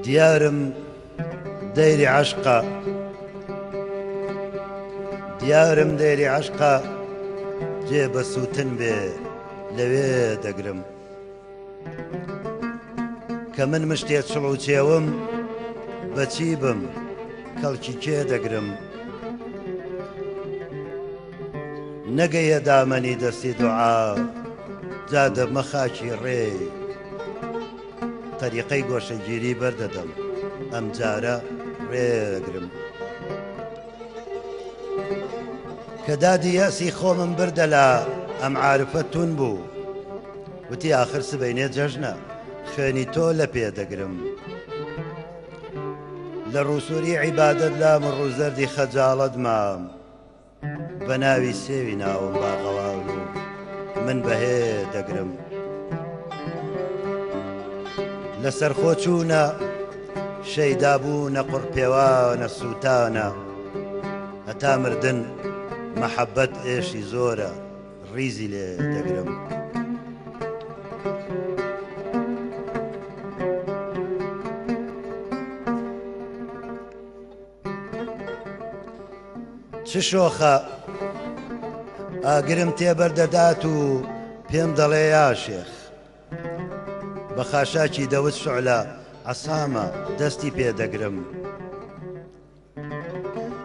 ديارم ديري عشقة، ديارم ديري عشقة، جێبە سووتن بێ لەوێ دەگرم کە من مشتێ چڵ و چێوم بەچی بم کەڵکی کێ دەگرم نەگەیە دامەنی دەستی دوعا جا دەبمە خاکی ڕێ طریقەی گۆشەگیری بەردەدەم ئەم جارە ڕێگرم کە دادی یاسی خۆمم بردە لە ئەم عارفە تون بوو وتی ئاخر سبەینێ جەژنە خوێنی تۆ لە پێدەگرم لە ڕووسوری عیبادەت لام ڕووزەردی خەجاڵەت مام بە ناوی سێوی ناوم باغەواڵ و من بەهێ دەگرم لەسەر خۆچوونە شەیدابوونە قوڕپێوانە سووتانە هەتا مردن مەحەبەت ئێشی زۆرە ڕیزی لێ دەگرم چ شۆخە ئاگرم تێبەردەدات و پێم دەڵێ یا شێخ بە خاشاکی دەوت شعلە عەسامە دەستی پێدەگرم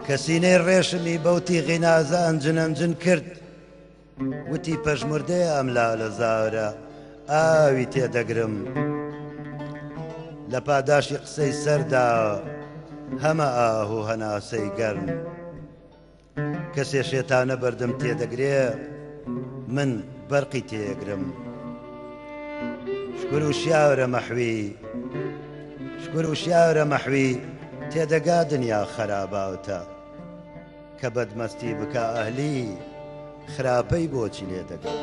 کە سینەی ڕێشمی بەوتی غینازە ئەنجن کرد وتی پەژمردەیە ئەملا لە زارە ئاوی تێدەگرم لە پاداشی قسەی سەردا هەمە ئاه و هەناسەی گەرم کەسێ شێتانە بەردەم تێدەگرێ من بەرقی تێگرم شکر و شیاورە مەحوی شکر و شیاورە مەحوی تێدەگا دنیا خەراباوتە کە بەدمەستی بکە ئەهلی خراپەی بۆچی لێ دەگەم